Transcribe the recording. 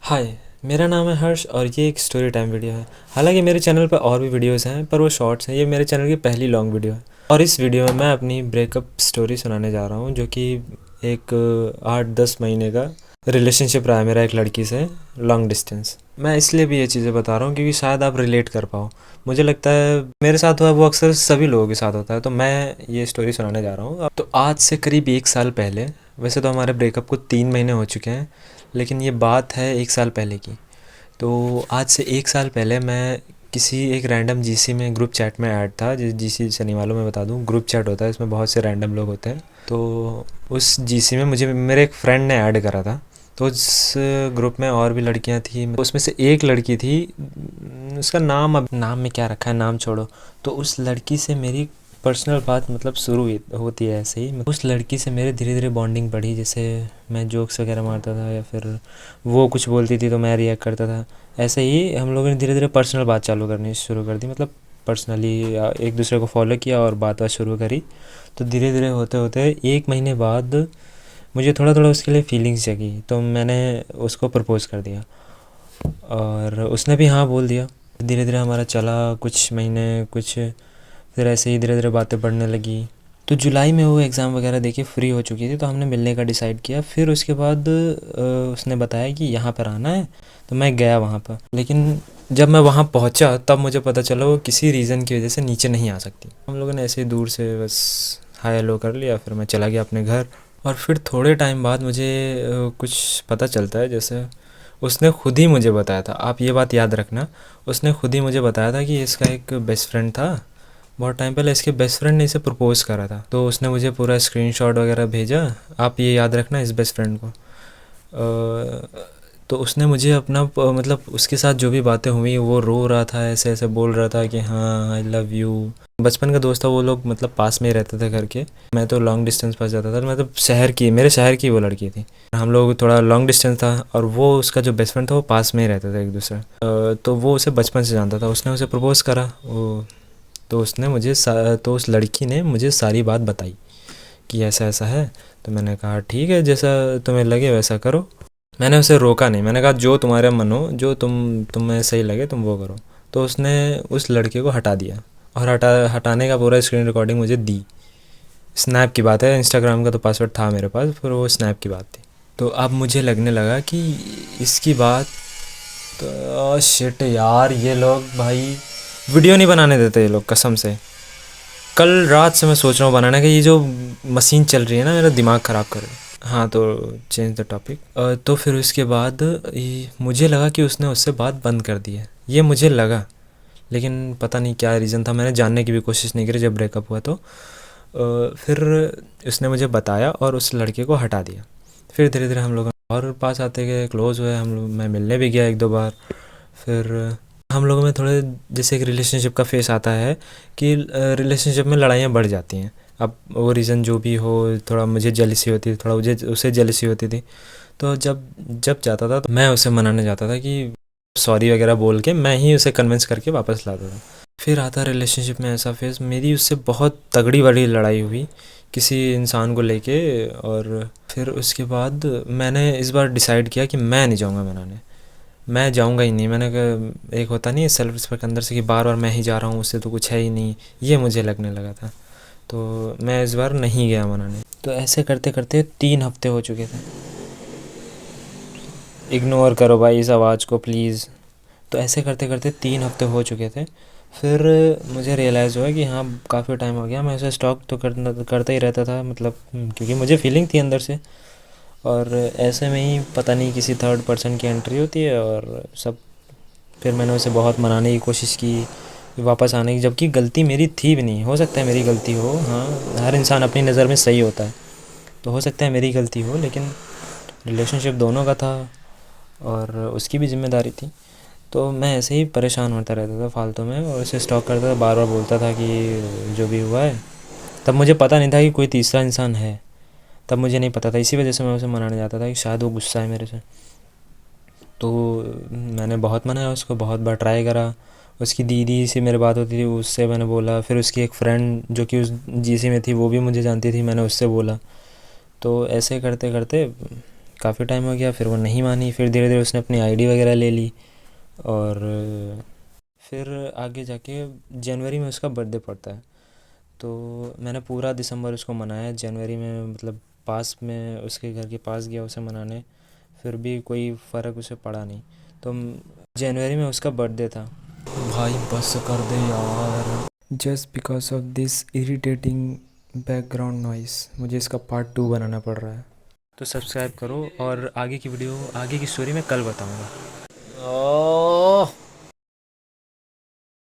हाय, मेरा नाम है हर्ष और ये एक स्टोरी टाइम वीडियो है। हालांकि मेरे चैनल पर और भी वीडियोस हैं पर वो शॉर्ट्स हैं। ये मेरे चैनल की पहली लॉन्ग वीडियो है और इस वीडियो में मैं अपनी ब्रेकअप स्टोरी सुनाने जा रहा हूँ, जो कि एक 8-10 महीने का रिलेशनशिप रहा है मेरा एक लड़की से, लॉन्ग डिस्टेंस। मैं इसलिए भी ये चीज़ें बता रहा हूँ क्योंकि शायद आप रिलेट कर पाओ। मुझे लगता है मेरे साथ हुआ वो अक्सर सभी लोगों के साथ होता है, तो मैं ये स्टोरी सुनाने जा रहा हूँ। तो आज से करीब 1 साल पहले, वैसे तो हमारे ब्रेकअप को 3 महीने हो चुके हैं, लेकिन ये बात है 1 साल पहले की। तो आज से 1 साल पहले मैं किसी एक रैंडम जीसी में ग्रुप चैट में ऐड था। जिस जीसी शनि वालों में बता दूं, ग्रुप चैट होता है, इसमें बहुत से रैंडम लोग होते हैं। तो उस जीसी में मुझे मेरे एक फ्रेंड ने ऐड करा था। तो उस ग्रुप में और भी लड़कियां थी, उसमें से एक लड़की थी। उसका नाम, अब नाम में क्या रखा है, नाम छोड़ो। तो उस लड़की से मेरी पर्सनल बात मतलब शुरू होती है ऐसे ही। उस लड़की से मेरे धीरे धीरे बॉन्डिंग बढ़ी। जैसे मैं जोक्स वगैरह मारता था या फिर वो कुछ बोलती थी तो मैं रिएक्ट करता था। ऐसे ही हम लोगों ने धीरे धीरे पर्सनल बात चालू करनी शुरू कर दी, मतलब पर्सनली एक दूसरे को फॉलो किया और बात शुरू करी। तो धीरे धीरे होते होते 1 महीने बाद मुझे थोड़ा थोड़ा उसके लिए फीलिंग्स जगी, तो मैंने उसको प्रपोज़ कर दिया और उसने भी हाँ बोल दिया। धीरे धीरे हमारा चला कुछ महीने, कुछ फिर ऐसे ही धीरे धीरे बातें बढ़ने लगी। तो जुलाई में वो एग्ज़ाम वगैरह देके फ्री हो चुकी थी, तो हमने मिलने का डिसाइड किया। फिर उसके बाद उसने बताया कि यहाँ पर आना है, तो मैं गया वहाँ पर। लेकिन जब मैं वहाँ पहुँचा तब मुझे पता चला वो किसी रीज़न की वजह से नीचे नहीं आ सकती। हम लोगों ने ऐसे ही दूर से बस हाय हेलो कर लिया, फिर मैं चला गया अपने घर। और फिर थोड़े टाइम बाद मुझे कुछ पता चलता है। जैसे उसने खुद ही मुझे बताया था, आप ये बात याद रखना, उसने खुद ही मुझे बताया था कि इसका एक बेस्ट फ्रेंड था। बहुत टाइम पहले इसके बेस्ट फ्रेंड ने इसे प्रपोज़ करा था। तो उसने मुझे पूरा स्क्रीनशॉट वगैरह भेजा। आप ये याद रखना इस बेस्ट फ्रेंड को। तो उसने मुझे अपना मतलब उसके साथ जो भी बातें हुई, वो रो रहा था, ऐसे ऐसे बोल रहा था कि हाँ आई लव यू। बचपन का दोस्त था वो लोग, मतलब पास में ही रहते थे घर के। मैं तो लॉन्ग डिस्टेंस पर जाता था, मतलब मेरे शहर की वो लड़की थी। हम लोग थोड़ा लॉन्ग डिस्टेंस था और वो उसका जो बेस्ट फ्रेंड था वो पास में ही रहता था एक दूसरे। तो वो उसे बचपन से जानता था। उसने उसे प्रपोज़ करा वो। तो तो उस लड़की ने मुझे सारी बात बताई कि ऐसा ऐसा है। तो मैंने कहा ठीक है, जैसा तुम्हें लगे वैसा करो। मैंने उसे रोका नहीं, मैंने कहा जो तुम्हारे मन हो, जो तुम्हें सही लगे तुम वो करो। तो उसने उस लड़के को हटा दिया और हटाने का पूरा स्क्रीन रिकॉर्डिंग मुझे दी। स्नैप की बात है, इंस्टाग्राम का तो पासवर्ड था मेरे पास, पर वो स्नैप की बात थी। तो अब मुझे लगने लगा कि इसकी बात, तो शिट यार, ये लोग भाई वीडियो नहीं बनाने देते ये लोग कसम से। कल रात से मैं सोच रहा हूँ बनाने का, ये जो मशीन चल रही है ना मेरा दिमाग ख़राब कर रही है। हाँ, तो चेंज द टॉपिक। तो फिर उसके बाद मुझे लगा कि उसने उससे बात बंद कर दी है, ये मुझे लगा। लेकिन पता नहीं क्या रीज़न था, मैंने जानने की भी कोशिश नहीं करी जब ब्रेकअप हुआ। तो फिर उसने मुझे बताया और उस लड़के को हटा दिया। फिर धीरे धीरे हम लोग और पास आते गए, क्लोज़ हुए हम लोग। मैं मिलने भी गया 1-2 बार। फिर हम लोगों में थोड़े, जैसे एक रिलेशनशिप का फेस आता है कि रिलेशनशिप में लड़ाइयाँ बढ़ जाती हैं। अब वो रीज़न जो भी हो, थोड़ा मुझे जेलसी होती थी, थोड़ा मुझे उसे जेलसी होती थी। तो जब जब जाता था तो मैं उसे मनाने जाता था कि सॉरी वगैरह बोल के मैं ही उसे कन्विंस करके वापस लाता था। फिर आता रिलेशनशिप में ऐसा फेस, मेरी उससे बहुत तगड़ी बड़ी लड़ाई हुई किसी इंसान को लेके। और फिर उसके बाद मैंने इस बार डिसाइड किया कि मैं नहीं जाऊँगा मनाने, मैं जाऊँगा ही नहीं। मैंने कहा, एक होता नहीं है सेल्फ रिस्पेक्ट अंदर से कि बार बार मैं ही जा रहा हूँ, उससे तो कुछ है ही नहीं, ये मुझे लगने लगा था। तो मैं इस बार नहीं गया मनाने। तो ऐसे करते करते 3 हफ्ते हो चुके थे। इग्नोर करो भाई इस आवाज़ को प्लीज़। तो ऐसे करते करते 3 हफ्ते हो चुके थे। फिर मुझे रियलाइज़ हुआ कि हाँ काफ़ी टाइम हो गया। मैं उसे स्टॉक तो करता ही रहता था, मतलब क्योंकि मुझे फीलिंग थी अंदर से। और ऐसे में ही पता नहीं किसी थर्ड पर्सन की एंट्री होती है और सब। फिर मैंने उसे बहुत मनाने की कोशिश की वापस आने की, जबकि गलती मेरी थी भी नहीं। हो सकता है मेरी गलती हो, हाँ, हर इंसान अपनी नज़र में सही होता है, तो हो सकता है मेरी गलती हो, लेकिन रिलेशनशिप दोनों का था और उसकी भी जिम्मेदारी थी। तो मैं ऐसे ही परेशान होता रहता था फालतू में और उसे स्टॉक करता था, बार बार बोलता था कि जो भी हुआ है। तब मुझे पता नहीं था कि कोई तीसरा इंसान है, तब मुझे नहीं पता था। इसी वजह से मैं उसे मनाने जाता था कि शायद वो गुस्सा है मेरे से। तो मैंने बहुत मनाया उसको, बहुत बार ट्राई करा। उसकी दीदी से मेरी बात होती थी, उससे मैंने बोला। फिर उसकी एक फ्रेंड जो कि उस जीसी में थी वो भी मुझे जानती थी, मैंने उससे बोला। तो ऐसे करते करते काफ़ी टाइम हो गया, फिर वो नहीं मानी, फिर धीरे धीरे उसने अपनी आईडी वगैरह ले ली। और फिर आगे जाके जनवरी में उसका बर्थडे पड़ता है, तो मैंने पूरा दिसंबर उसको मनाया। जनवरी में मतलब पास में उसके घर के पास गया उसे मनाने, फिर भी कोई फ़र्क उसे पड़ा नहीं। तो जनवरी में उसका बर्थडे था। भाई बस कर दे यार, just because of this irritating background noise मुझे इसका पार्ट 2 बनाना पड़ रहा है। तो सब्सक्राइब करो, और आगे की वीडियो, आगे की स्टोरी मैं कल बताऊंगा।